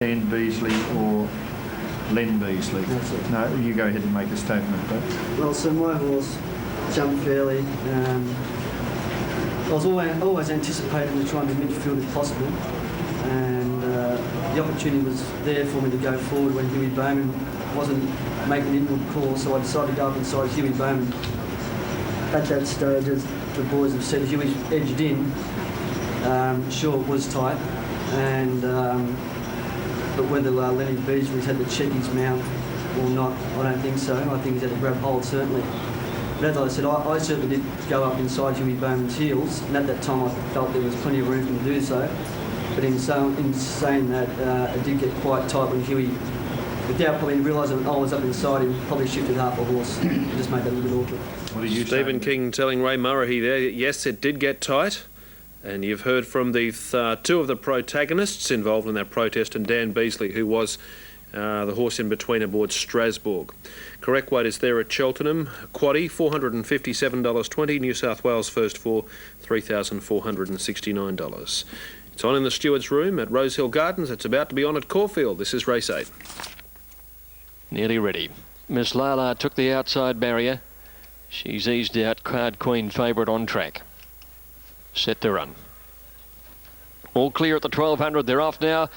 Dan Beasley or Len Beasley? No, you go ahead and make a statement. But. Well, so my horse jumped fairly. I was always anticipating to try and be midfield if possible, and the opportunity was there for me to go forward when Huey Bowman wasn't making an inward call, so I decided to go up inside Huey Bowman. At that stage, as the boys have said, Huey's edged in. Sure, it was tight, and but whether Lenny Beasley's had to check his mount or not, I don't think so. I think he's had to grab hold, certainly. But as I said, I certainly did go up inside Huey Bowman's heels, and at that time I felt there was plenty of room for him to do so. But in saying that, it did get quite tight when Huey, without probably realising I was up inside him, probably shifted half a horse. It just made that a little bit awkward. What are you Stephen King telling Ray Murray there, yes, it did get tight. And you've heard from the two of the protagonists involved in that protest, and Dan Beasley, who was the horse in between aboard Strasbourg. Correct weight is there at Cheltenham. Quaddie, $457.20. New South Wales first for $3,469. It's on in the Stewards' room at Rosehill Gardens. It's about to be on at Caulfield. This is race 8. Nearly ready. Miss Lala took the outside barrier. She's eased out. Card Queen favourite on track. Set to run. All clear at the 1200. They're off now.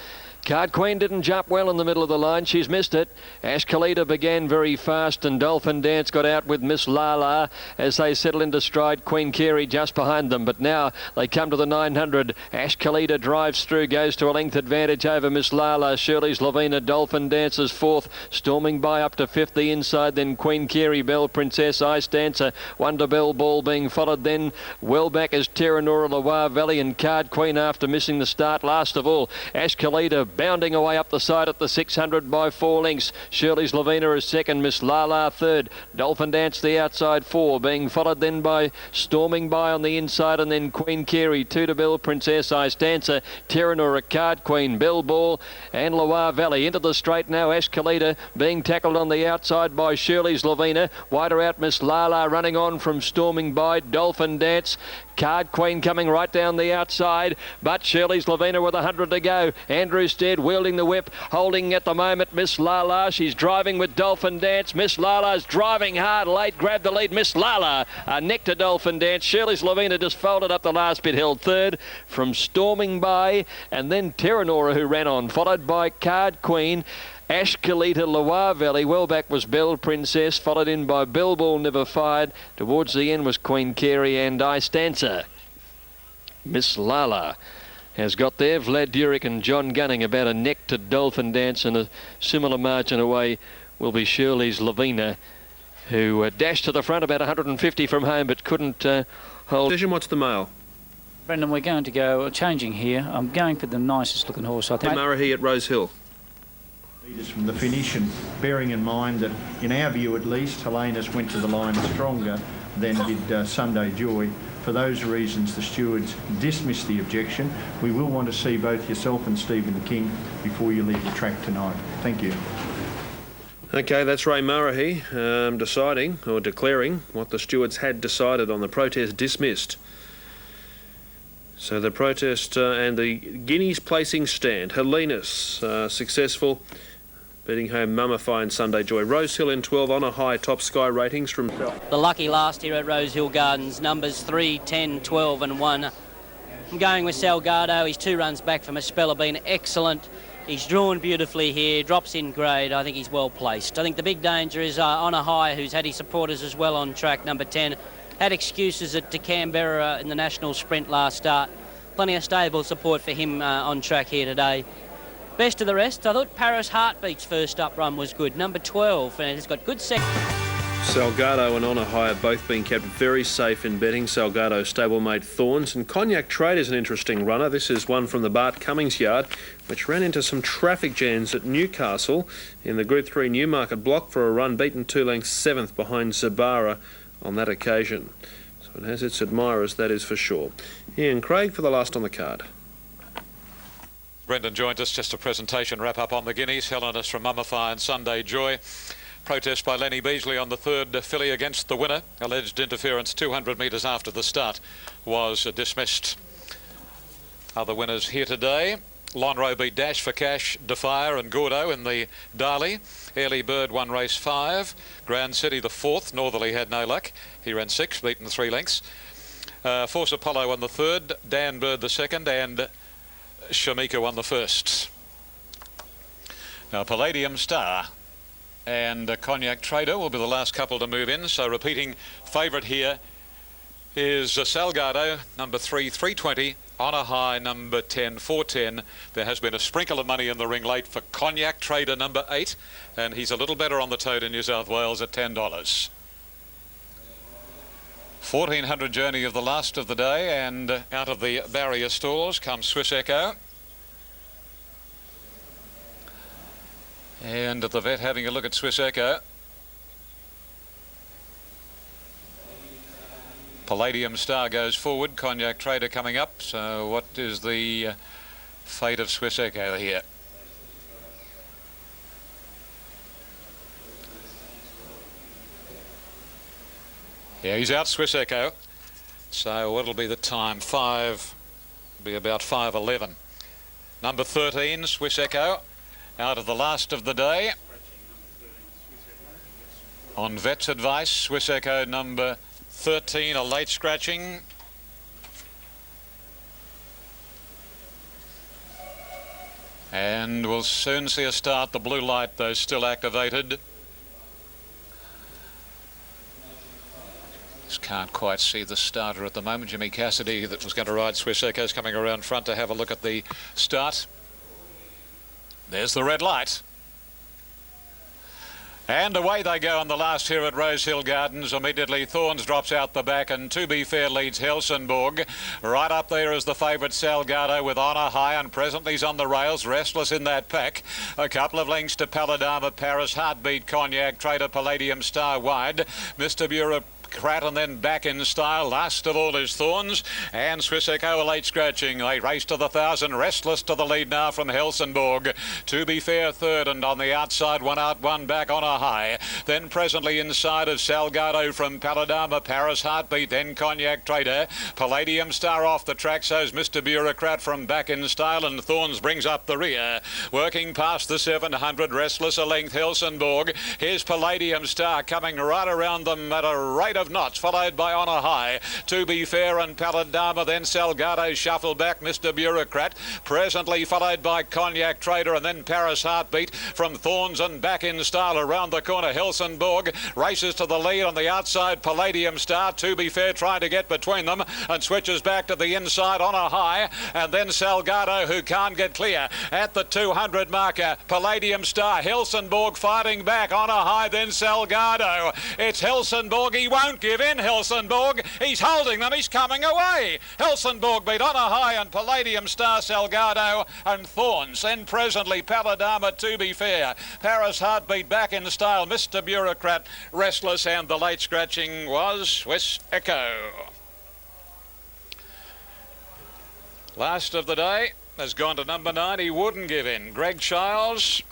Card Queen didn't jump well in the middle of the line. She's missed it. Ash Khalida began very fast, and Dolphin Dance got out with Miss Lala as they settle into stride. Queen Carey just behind them, but now they come to the 900. Ash Khalida drives through, goes to a length advantage over Miss Lala. Shirley's Lavina, Dolphin Dance is fourth, storming by up to fifth the inside. Then Queen Carey, Bell Princess, Ice Dancer, Wonder Bell Ball being followed. Then well back is Terranora, Loire Valley, and Card Queen after missing the start. Last of all, Ash Khalida bounding away up the side at the 600 by 4 lengths. Shirley's Lavina is second, Miss Lala third. Dolphin Dance the outside 4, being followed then by Storming By on the inside, and then Queen Carey, 2 to Bell Princess, Ice Dancer, Terranora, Card Queen, Bell Ball, and Loire Valley. Into the straight now, Ash Khalida being tackled on the outside by Shirley's Lavina. Wider out, Miss Lala running on from Storming By, Dolphin Dance, Card Queen coming right down the outside, but Shirley's Lavina with 100 to go. Andrew Stead wielding the whip, holding at the moment Miss Lala. She's driving with Dolphin Dance. Miss Lala's driving hard late, grabbed the lead. Miss Lala neck to Dolphin Dance. Shirley's Lavina just folded up the last bit, held third from Storming By, and then Terranora, who ran on, followed by Card Queen. Ash Khalida, Loire Valley. Well back was Bell Princess, followed in by Bell Ball Never Fired. Towards the end was Queen Carey and Ice Dancer. Miss Lala has got there. Vlad Durick and John Gunning about a neck to Dolphin Dance, and a similar margin away will be Shirley's Lavina, who dashed to the front about 150 from home but couldn't hold. What's the mail? Brendan, we're going to go changing here. I'm going for the nicest looking horse, I think. Murray at Rosehill. Leaders from the finish, and bearing in mind that, in our view at least, Helena's went to the line stronger than did Sunday Joy. For those reasons, the stewards dismissed the objection. We will want to see both yourself and Stephen King before you leave the track tonight. Thank you. Okay, that's Ray Murray deciding or declaring what the stewards had decided on the protest dismissed. So the protest and the Guineas placing stand. Helena's successful, beating home Mummify and Sunday Joy. Rosehill in 12 on a high, top Sky ratings from... The lucky last here at Rosehill Gardens, numbers 3, 10, 12 and 1. I'm going with Salgado. He's 2 runs back from a spell, have been excellent. He's drawn beautifully here, drops in grade. I think he's well placed. I think the big danger is On a High, who's had his supporters as well on track, number 10. Had excuses at Canberra in the national sprint last start. Plenty of stable support for him on track here today. Best of the rest, I thought Paris Heartbeat's first up run was good, number 12, and it's got good second. Salgado and On a High have both been kept very safe in betting. Salgado stablemate Thorns, and Cognac Trade is an interesting runner. This is one from the Bart Cummings yard, which ran into some traffic jams at Newcastle in the Group 3 Newmarket block for a run, beaten 2 lengths 7th behind Zabara on that occasion. So it has its admirers, that is for sure. Ian Craig for the last on the card. Brendan joins us. Just a presentation wrap up on the Guineas. Helena's from Mummify and Sunday Joy. Protest by Lenny Beasley on the third filly against the winner. Alleged interference 200 metres after the start was dismissed. Other winners here today. Lonhro beat Dash for Cash, Defier and Gordo in the Darley. Early Bird won race 5. Grand City the 4th. Northerly had no luck. He ran 6, beaten 3 lengths. Force Apollo won the 3rd. Dan Bird the 2nd, and Shamika won the 1st. Now Palladium Star and Cognac Trader will be the last couple to move in. So repeating favourite here is Salgado, number 3, 320. On a High, number 10, 410. There has been a sprinkle of money in the ring late for Cognac Trader, number 8, and he's a little better on the tote in New South Wales at $10. 1400 journey of the last of the day, and out of the barrier stalls comes Swiss Echo. And the vet having a look at Swiss Echo. Palladium Star goes forward, Cognac Trader coming up. So what is the fate of Swiss Echo here? Yeah, he's out, Swiss Echo. So what'll be the time? 5, be about 5:11. Number 13, Swiss Echo, out of the last of the day. On vet's advice, Swiss Echo number 13, a late scratching. And we'll soon see a start. The blue light, though, still activated. Just can't quite see the starter at the moment. Jimmy Cassidy, that was going to ride Swiss Echo, is coming around front to have a look at the start. There's the red light. And away they go on the last here at Rosehill Gardens. Immediately Thorns drops out the back, and To Be Fair leads Helsingborg. Right up there is the favourite Salgado with On a High, and presently he's on the rails, restless in that pack. A couple of lengths to Paladama, Paris, Heartbeat, Cognac Trader, Palladium Star wide. Mr. Bureau and then Back in Style. Last of all is Thorns, and Swiss Echo a late scratching. They race to the 1,000. Restless to the lead now from Helsingborg. To Be Fair third, and on the outside, one out, one back, On a High. Then presently inside of Salgado from Paladama, Paris, Heartbeat, then Cognac Trader. Palladium Star off the track, so's Mr. Bureaucrat from Back in Style, and Thorns brings up the rear. Working past the 700, Restless a length, Helsingborg. Here's Palladium Star coming right around them at a rate of knots, followed by On a High. To Be Fair and Paladama, then Salgado shuffle back, Mr. Bureaucrat. Presently followed by Cognac Trader, and then Paris Heartbeat from Thorns and Back in Style. Around the corner, Helsingborg races to the lead. On the outside, Palladium Star. To Be Fair trying to get between them, and switches back to the inside, On a High, and then Salgado, who can't get clear at the 200 marker. Palladium Star, Helsingborg fighting back, On a High, then Salgado. It's Helsingborg, he won't give in, Helsingborg. He's holding them, he's coming away. Helsingborg beat On a High and Palladium Star, Salgado and Thorns. Then presently Paladama, To Be Fair. Paris Heartbeat, Back in Style, Mr. Bureaucrat, Restless, and the late scratching was Swiss Echo. Last of the day has gone to number 9. He wouldn't give in. Greg Childs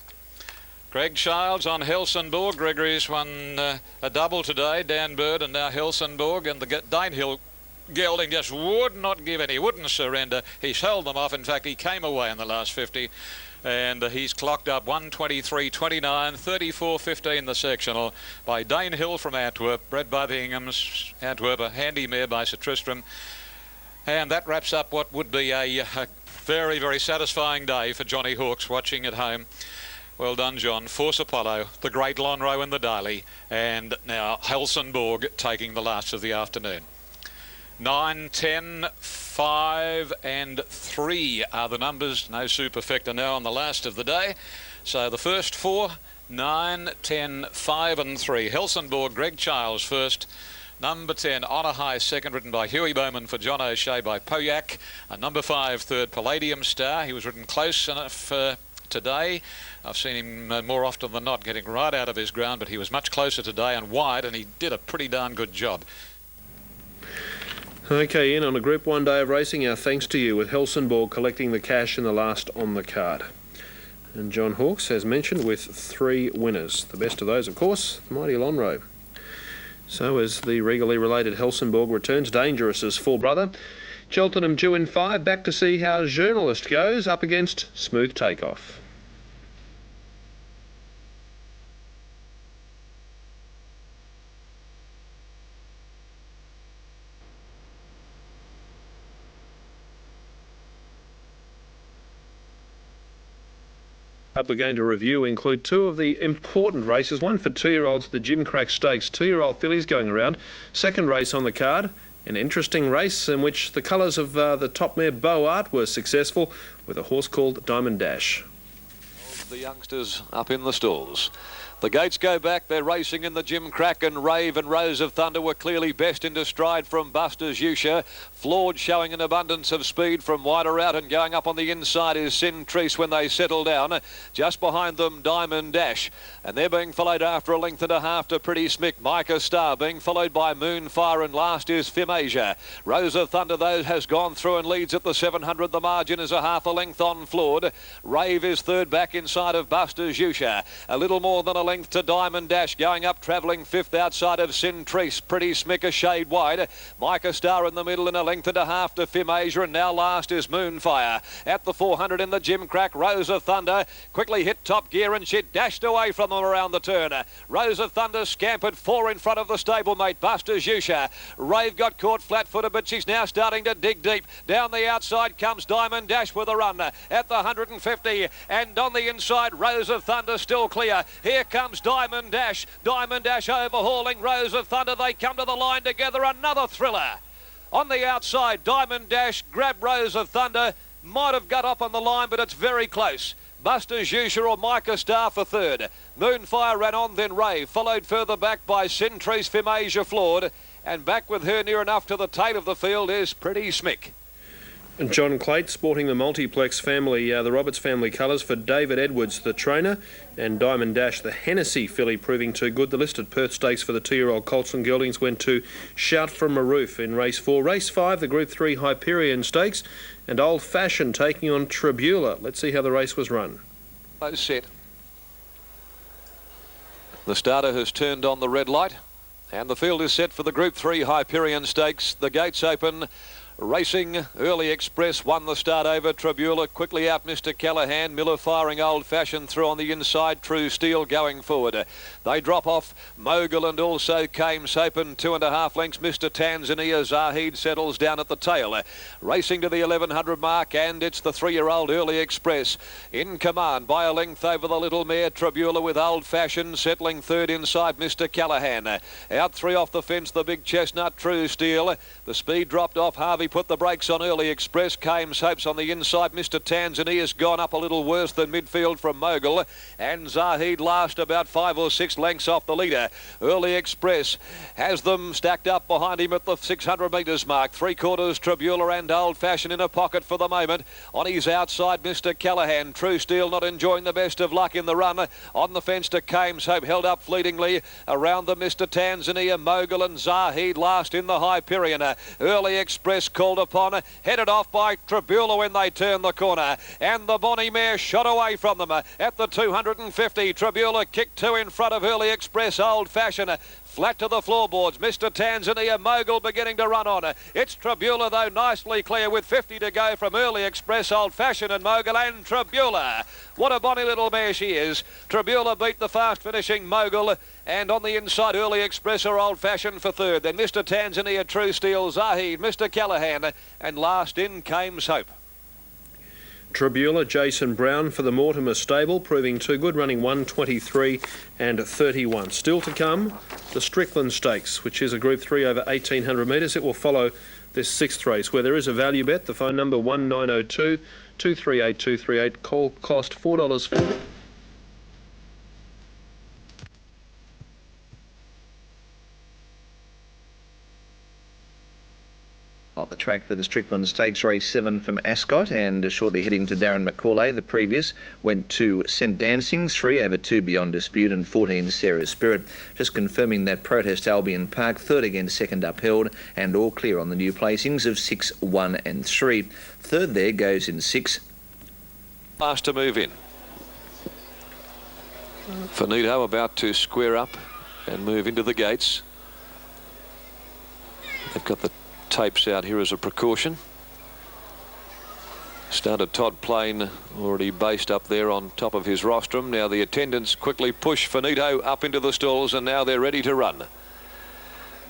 on Helsingborg. Gregory's won a double today, Dan Bird, and now Helsingborg, and the Danehill gelding just would not give in. He wouldn't surrender. He's held them off. In fact, he came away in the last 50, and he's clocked up 1:23.29, 34.15 the sectional by Danehill from Antwerp, bred by the Inghams, Antwerp, a handy mare by Sir Tristram. And that wraps up what would be a very, very satisfying day for Johnny Hawkes watching at home. Well done, John. Force Apollo, the great Lonhro in the Daily, and now Helsingborg taking the last of the afternoon. 9, 10, 5 and 3 are the numbers. No superfecta now on the last of the day. So the first 4, 9, 10, 5 and 3. Helsingborg, Greg Childs first. Number 10, On a High, second, ridden by Huey Bowman for John O'Shea by Poyak. And number 5, third, Palladium Star. He was ridden close enough today. I've seen him more often than not getting right out of his ground, but he was much closer today and wide, and he did a pretty darn good job. Okay, Ian, on a Group 1 day of racing, our thanks to you, with Helsingborg collecting the cash in the last on the card. And John Hawkes, as mentioned, with 3 winners. The best of those, of course, the mighty Lonhro. So as the regally related Helsingborg returns, dangerous as full brother. Cheltenham 2 in 5. Back to see how Journalist goes up against Smooth Takeoff. Up we're going to review include two of the important races. One for 2-year-olds, the Gimcrack Stakes. 2-year-old fillies going around. Second race on the card. An interesting race in which the colours of the top mare Beau Art were successful with a horse called Diamond Dash. The youngsters up in the stalls. The gates go back, they're racing in the Gimcrack, and Rave and Rose of Thunder were clearly best into stride from Buster's Yusha. Flawed showing an abundance of speed from wider out, and going up on the inside is Sintrice when they settle down. Just behind them, Diamond Dash. And they're being followed after a length and a half to Pretty Smick. Micah Star being followed by Moonfire, and last is Fimasia. Rose of Thunder, though, has gone through and leads at the 700. The margin is a half a length on Flawed. Rave is third back inside of Buster's Yusha. A little more than a length to Diamond Dash, going up, travelling fifth outside of Sintrice. Pretty Smick a shade wide. Micah Star in the middle, and a length and a half to Fimasia, and now last is Moonfire. At the 400 in the Gimcrack, Rose of Thunder quickly hit top gear, and she dashed away from them around the turn. Rose of Thunder scampered 4 in front of the stablemate Buster's Yusha. Rave got caught flat-footed, but she's now starting to dig deep. Down the outside comes Diamond Dash with a run at the 150, and on the inside Rose of Thunder still clear. Here comes Diamond Dash. Diamond Dash overhauling Rose of Thunder. They come to the line together. Another thriller. On the outside, Diamond Dash grabbed Rose of Thunder. Might have got up on the line, but it's very close. Buster's Yusha or Micah Star for third. Moonfire ran on, then Rave, followed further back by Sintrice, Fimasia, Flawed. And back with her near enough to the tail of the field is Pretty Smick. And John Clate sporting the multiplex family, the Roberts family colours for David Edwards, the trainer, and Diamond Dash, the Hennessy filly, proving too good. The listed Perth Stakes for the 2-year-old colts and geldings went to Shout from a Roof in race 4. Race 5, the Group 3 Hyperion Stakes, and Old Fashioned taking on Tribula. Let's see how the race was run. Set. The starter has turned on the red light, and the field is set for the Group 3 Hyperion Stakes. The gates open. Racing, Early Express won the start over Tribula. Quickly out Mr. Callahan. Miller firing Old Fashioned through on the inside. True Steel going forward. They drop off Mogul and also Kames Open. 2.5 lengths. Mr. Tanzania Zahid settles down at the tail. Racing to the 1100 mark, and it's the 3-year-old Early Express in command by a length over the little mare Tribula, with Old Fashioned settling third inside Mr. Callahan. Out 3 off the fence, the big chestnut True Steel. The speed dropped off. Harvey put the brakes on Early Express. Kames Hopes on the inside. Mr. Tanzania's gone up a little worse than midfield from Mogul, and Zahid last about 5 or 6 lengths off the leader. Early Express has them stacked up behind him at the 600 metres mark. 3/4 Tribula and Old Fashioned in a pocket for the moment. On his outside, Mr. Callahan. True Steel not enjoying the best of luck in the run. On the fence to Kames Hope, held up fleetingly. Around them, Mr. Tanzania, Mogul and Zahid last in the Hyperion. Early Express called upon, headed off by Tribula when they turn the corner, and the Bonnie mare shot away from them at the 250. Tribula kicked 2 in front of Early Express. Old Fashioned flat to the floorboards. Mr. Tanzania, Mogul beginning to run on. It's Tribula, though, nicely clear with 50 to go from Early Express, Old Fashioned and Mogul, and Tribula. What a bonny little mare she is. Tribula beat the fast finishing Mogul, and on the inside Early Express or Old Fashioned for third. Then Mr. Tanzania, True Steel, Zahid, Mr. Callahan, and last in Kames Hope. Tribula, Jason Brown for the Mortimer stable, proving too good, running 1:23 and 31. Still to come, the Strickland Stakes, which is a Group 3 over 1,800 metres. It will follow this 6th race, where there is a value bet. The phone number 1902 238 238. Call cost $4.40. On the track for the Strickland Stakes, race 7 from Ascot, and shortly heading to Darren McCauley. The previous went to St Dancing, 3 over 2 Beyond Dispute, and 14 Sarah's Spirit. Just confirming that Protest Albion Park, third against second upheld, and all clear on the new placings of 6, 1 and 3. Third there goes in 6. Last to move in. Finito about to square up and move into the gates. They've got the tapes out here as a precaution. Started Todd Plain, already based up there on top of his rostrum. Now the attendants quickly push Finito up into the stalls, and now they're ready to run.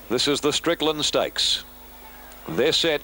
This is the Strickland Stakes. They're set.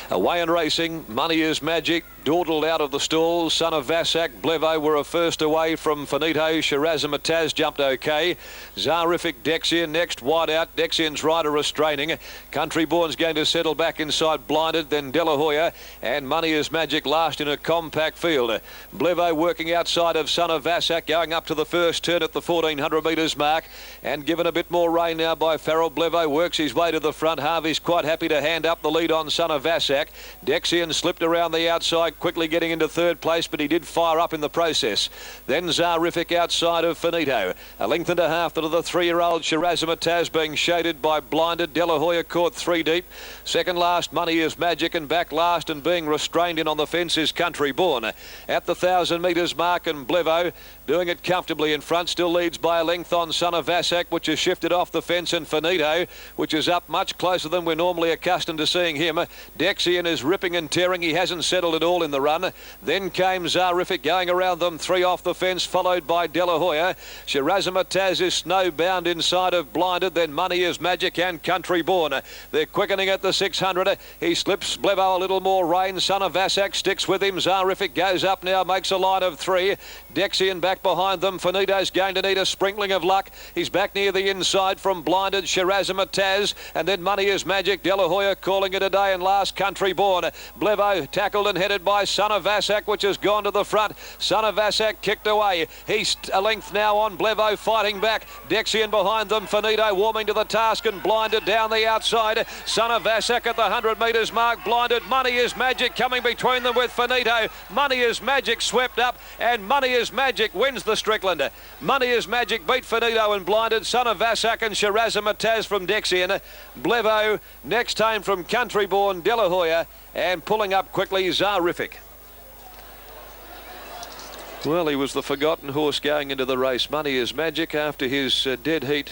Away and racing, Money is Magic, dawdled out of the stalls. Son of Vassac, Blevo were a first away from Finito. Shirazamataz jumped okay. Zarific, Dexian next, wide out. Dexian's rider restraining. Country Born's going to settle back inside Blinded, then De La Hoya, and Money is Magic last in a compact field. Blevo working outside of Son of Vassac, going up to the first turn at the 1400 metres mark, and given a bit more rein now by Farrell. Blevo works his way to the front. Harvey's quite happy to hand up the lead on Son of Vassac. Dexian slipped around the outside, quickly getting into third place, but he did fire up in the process. Then Zarific outside of Finito. A length and a half to the 3-year-old Shirazamataz being shaded by Blinded. De La Hoya caught 3 deep. Second last, Money is Magic, and back last and being restrained in on the fence is Country Born. At the 1,000 metres mark, and Blevo doing it comfortably in front, still leads by a length on Son of Vassac, which has shifted off the fence, and Finito, which is up much closer than we're normally accustomed to seeing him. Dexian is ripping and tearing. He hasn't settled at all in the run. Then came Zarific going around them, 3 off the fence, followed by De La Hoya. Shirazamataz is snowbound inside of Blinded, then Money is Magic and Country Born. They're quickening at the 600. He slips Blevo a little more rein. Son of Vassac sticks with him. Zarific goes up now, makes a line of 3. Dexian back behind them. Finito's going to need a sprinkling of luck. He's back near the inside from Blinded, Shirazamataz, and then Money is Magic. De La Hoya calling it a day, and last Country Born. Blevo tackled and headed by Son of Vassac, which has gone to the front. Son of Vassac kicked away. He's a length now on Blevo, fighting back. Dexian behind them. Finito warming to the task, and Blinded down the outside. Son of Vassac at the 100 metres mark. Blinded. Money is Magic coming between them with Finito. Money is Magic swept up, and Money is Magic wins the Strickland. Money is Magic beat Finito and Blinded. Son of Vassac and Shirazamataz from Dexian. Blevo next time from Country Born, De La Hoya, and pulling up quickly Zarific. Well, he was the forgotten horse going into the race. Money is Magic after his dead heat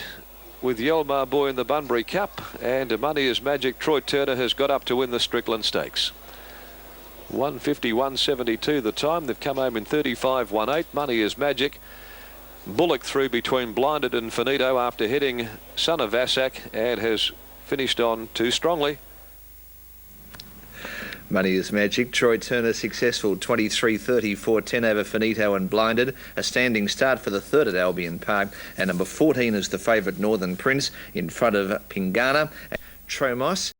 with Yelmar Boy in the Bunbury Cup, and Money is Magic. Troy Turner has got up to win the Strickland Stakes. 1:51.72 the time. They've come home in 35.18. Money is Magic. Bullock through between Blinded and Finito after hitting Son of Vassac, and has finished on too strongly. Money is Magic. Troy Turner successful, 23.34.10 over Finito and Blinded. A standing start for the third at Albion Park, and number 14 is the favourite Northern Prince in front of Pingana. Tromos